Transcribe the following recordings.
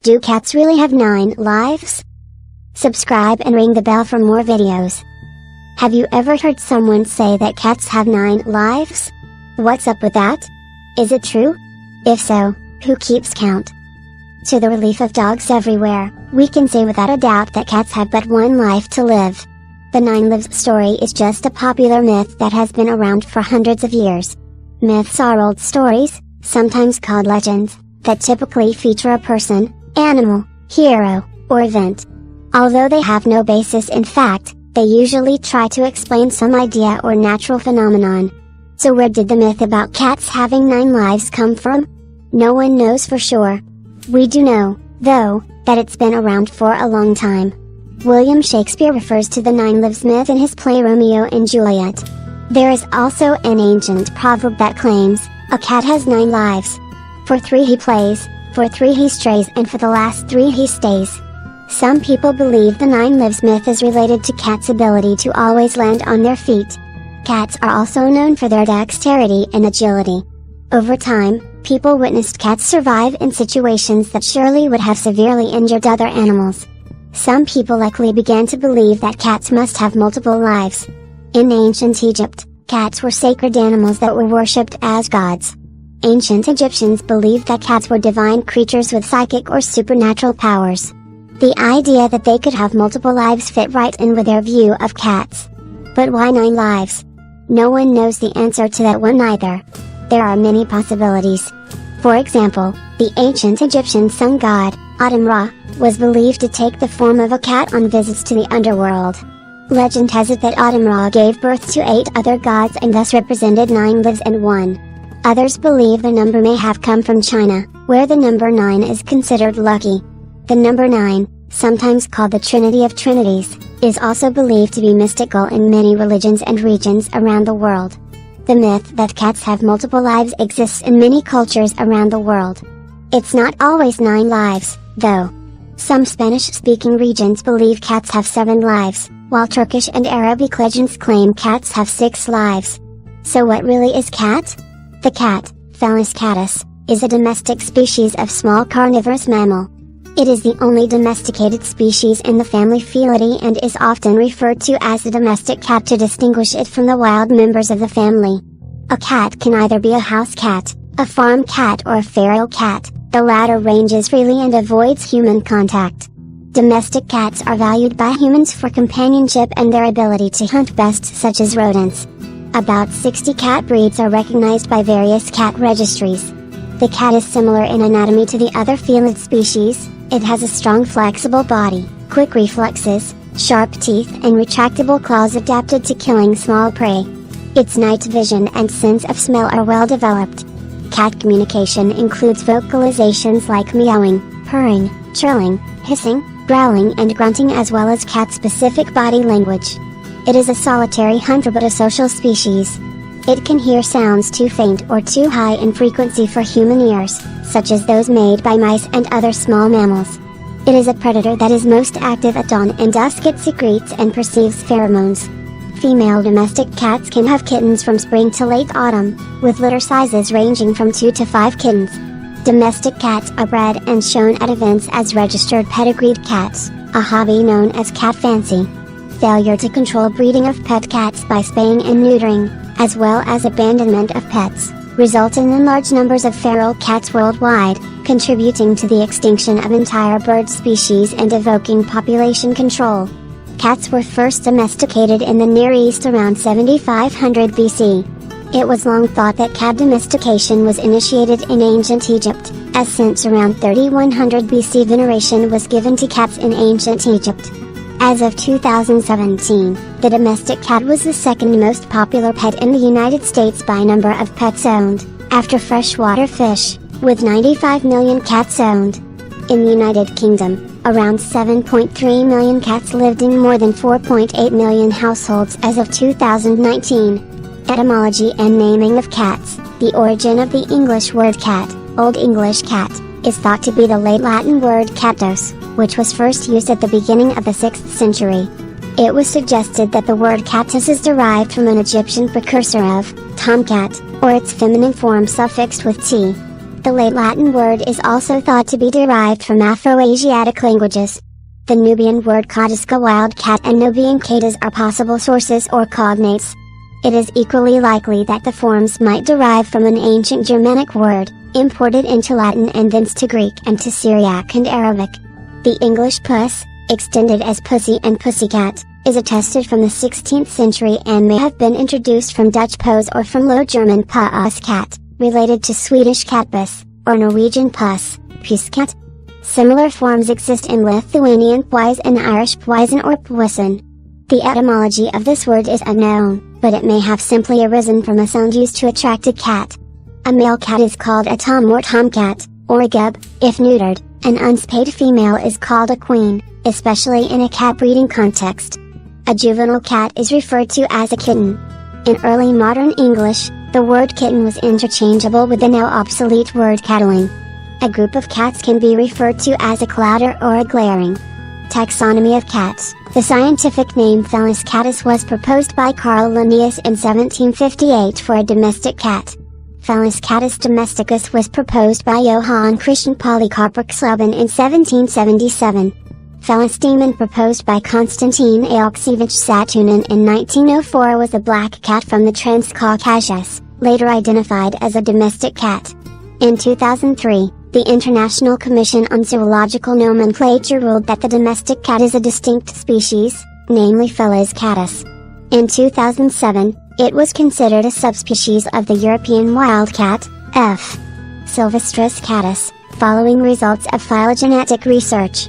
Do cats really have 9 lives? Subscribe and ring the bell for more videos. Have you ever heard someone say that cats have 9 lives? What's up with that? Is it true? If so, who keeps count? To the relief of dogs everywhere, we can say without a doubt that cats have but one life to live. The 9 lives story is just a popular myth that has been around for hundreds of years. Myths are old stories, sometimes called legends, that typically feature a person, animal, hero, or event. Although they have no basis in fact, they usually try to explain some idea or natural phenomenon. So where did the myth about cats having 9 lives come from? No one knows for sure. We do know, though, that it's been around for a long time. William Shakespeare refers to the 9 lives myth in his play Romeo and Juliet. There is also an ancient proverb that claims, a cat has 9 lives. For 3 he plays, for 3 he strays, and for the last 3 he stays. Some people believe the 9 lives myth is related to cats' ability to always land on their feet. Cats are also known for their dexterity and agility. Over time, people witnessed cats survive in situations that surely would have severely injured other animals. Some people likely began to believe that cats must have multiple lives. In ancient Egypt, cats were sacred animals that were worshipped as gods. Ancient Egyptians believed that cats were divine creatures with psychic or supernatural powers. The idea that they could have multiple lives fit right in with their view of cats. But why 9 lives? No one knows the answer to that one either. There are many possibilities. For example, the ancient Egyptian sun god, Atum-Ra, was believed to take the form of a cat on visits to the underworld. Legend has it that Atum-Ra gave birth to 8 other gods and thus represented 9 lives and 1. Others believe the number may have come from China, where the number 9 is considered lucky. The number 9, sometimes called the Trinity of Trinities, is also believed to be mystical in many religions and regions around the world. The myth that cats have multiple lives exists in many cultures around the world. It's not always 9 lives, though. Some Spanish-speaking regions believe cats have 7 lives, while Turkish and Arabic legends claim cats have 6 lives. So what really is cat? The cat, Felis catus, is a domestic species of small carnivorous mammal. It is the only domesticated species in the family Felidae and is often referred to as a domestic cat to distinguish it from the wild members of the family. A cat can either be a house cat, a farm cat, or a feral cat. The latter ranges freely and avoids human contact. Domestic cats are valued by humans for companionship and their ability to hunt pests such as rodents. About 60 cat breeds are recognized by various cat registries. The cat is similar in anatomy to the other felid species. It has a strong flexible body, quick reflexes, sharp teeth, and retractable claws adapted to killing small prey. Its night vision and sense of smell are well developed. Cat communication includes vocalizations like meowing, purring, churling, hissing, growling, and grunting, as well as cat-specific body language. It is a solitary hunter but a social species. It can hear sounds too faint or too high in frequency for human ears, such as those made by mice and other small mammals. It is a predator that is most active at dawn and dusk. It secretes and perceives pheromones. Female domestic cats can have kittens from spring to late autumn, with litter sizes ranging from 2 to 5 kittens. Domestic cats are bred and shown at events as registered pedigreed cats, a hobby known as cat fancy. Failure to control breeding of pet cats by spaying and neutering, as well as abandonment of pets, resulted in large numbers of feral cats worldwide, contributing to the extinction of entire bird species and evoking population control. Cats were first domesticated in the Near East around 7500 BC. It was long thought that cat domestication was initiated in ancient Egypt, as since around 3100 BC veneration was given to cats in ancient Egypt. As of 2017, the domestic cat was the second most popular pet in the United States by number of pets owned, after freshwater fish, with 95 million cats owned. In the United Kingdom, around 7.3 million cats lived in more than 4.8 million households as of 2019. Etymology and naming of cats. The origin of the English word cat, Old English cat, is thought to be the late Latin word catus, which was first used at the beginning of the 6th century. It was suggested that the word catus is derived from an Egyptian precursor of tomcat, or its feminine form suffixed with t. The late Latin word is also thought to be derived from Afro-Asiatic languages. The Nubian word Kadiska wildcat and Nubian Kadas are possible sources or cognates. It is equally likely that the forms might derive from an ancient Germanic word, imported into Latin and thence to Greek and to Syriac and Arabic. The English puss, extended as pussy and pussycat, is attested from the 16th century and may have been introduced from Dutch pose or from Low German pusskat, related to Swedish katbus, or Norwegian puss, puskat. Similar forms exist in Lithuanian pwise and Irish pwisen or pwissen. The etymology of this word is unknown, but it may have simply arisen from a sound used to attract a cat. A male cat is called a tom or tomcat, or a gub, if neutered. An unspayed female is called a queen, especially in a cat breeding context. A juvenile cat is referred to as a kitten. In early modern English, the word kitten was interchangeable with the now obsolete word cattling. A group of cats can be referred to as a clouder or a glaring. Taxonomy of cats. The scientific name Felis catus was proposed by Carl Linnaeus in 1758 for a domestic cat. Felis catus domesticus was proposed by Johann Christian Polycarp Slobin in 1777. Felis demon proposed by Konstantin Alexievich Saturnin in 1904 was a black cat from the Transcaucasus, later identified as a domestic cat. In 2003, the International Commission on Zoological Nomenclature ruled that the domestic cat is a distinct species, namely Felis catus. In 2007, it was considered a subspecies of the European wildcat, F. sylvestris catus, following results of phylogenetic research.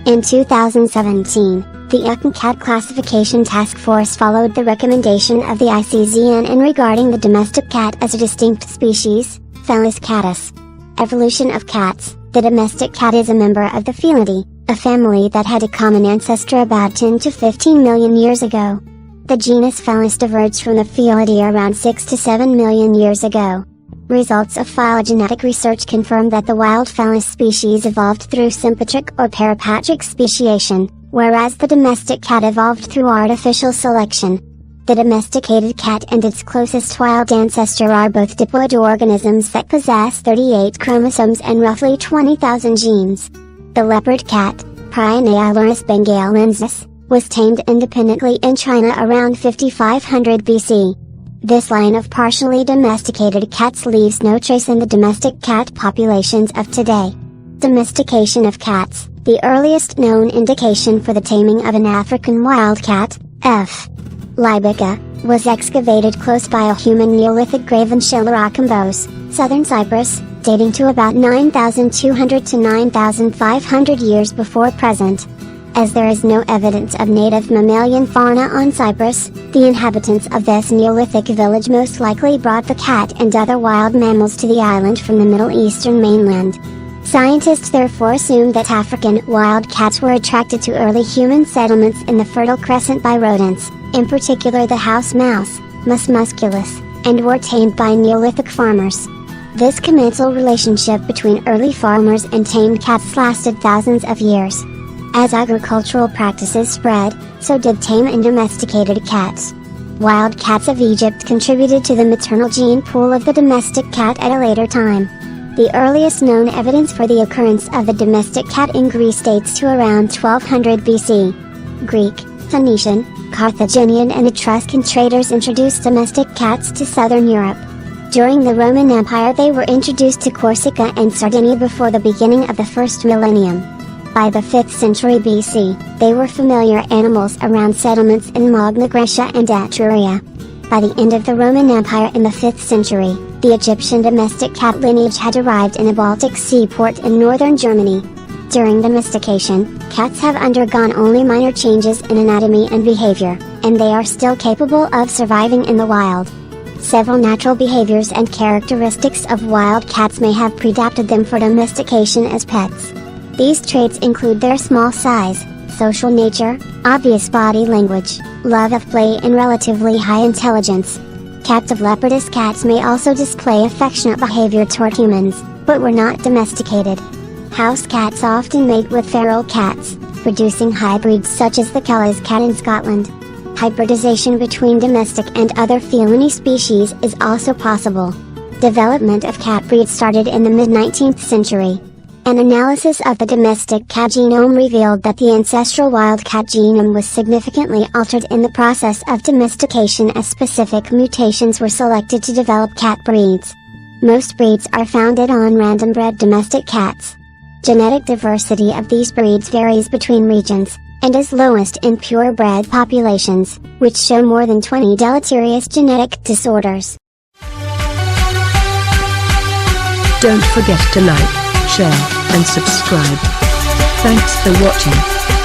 In 2017, the ECONCAT Classification Task Force followed the recommendation of the ICZN in regarding the domestic cat as a distinct species, Felis catus. Evolution of cats. The domestic cat is a member of the Felidae, a family that had a common ancestor about 10 to 15 million years ago. The genus Felis diverged from the Felidae around 6 to 7 million years ago. Results of phylogenetic research confirm that the wild Felis species evolved through sympatric or parapatric speciation, whereas the domestic cat evolved through artificial selection. The domesticated cat and its closest wild ancestor are both diploid organisms that possess 38 chromosomes and roughly 20,000 genes. The leopard cat, Prionailurus bengalensis, was tamed independently in China around 5500 BC. This line of partially domesticated cats leaves no trace in the domestic cat populations of today. Domestication of cats. The earliest known indication for the taming of an African wildcat, F. libica, was excavated close by a human Neolithic grave in Chilleracambos, southern Cyprus, dating to about 9,200 to 9,500 years before present. As there is no evidence of native mammalian fauna on Cyprus, the inhabitants of this Neolithic village most likely brought the cat and other wild mammals to the island from the Middle Eastern mainland. Scientists therefore assume that African wild cats were attracted to early human settlements in the Fertile Crescent by rodents, in particular the house mouse, Mus musculus, and were tamed by Neolithic farmers. This commensal relationship between early farmers and tamed cats lasted thousands of years. As agricultural practices spread, so did tame and domesticated cats. Wild cats of Egypt contributed to the maternal gene pool of the domestic cat at a later time. The earliest known evidence for the occurrence of the domestic cat in Greece dates to around 1200 BC. Greek, Phoenician, Carthaginian and Etruscan traders introduced domestic cats to southern Europe. During the Roman Empire they were introduced to Corsica and Sardinia before the beginning of the first millennium. By the 5th century BC, they were familiar animals around settlements in Magna Graecia and Etruria. By the end of the Roman Empire in the 5th century, the Egyptian domestic cat lineage had arrived in a Baltic seaport in northern Germany. During domestication, cats have undergone only minor changes in anatomy and behavior, and they are still capable of surviving in the wild. Several natural behaviors and characteristics of wild cats may have predapted them for domestication as pets. These traits include their small size, social nature, obvious body language, love of play and relatively high intelligence. Captive leopardess cats may also display affectionate behavior toward humans, but were not domesticated. House cats often mate with feral cats, producing hybrids such as the Kellis cat in Scotland. Hybridization between domestic and other feline species is also possible. Development of cat breeds started in the mid-19th century. An analysis of the domestic cat genome revealed that the ancestral wild cat genome was significantly altered in the process of domestication as specific mutations were selected to develop cat breeds. Most breeds are founded on random-bred domestic cats. Genetic diversity of these breeds varies between regions, and is lowest in purebred populations, which show more than 20 deleterious genetic disorders. Don't forget to like, share, and subscribe. Thanks for watching.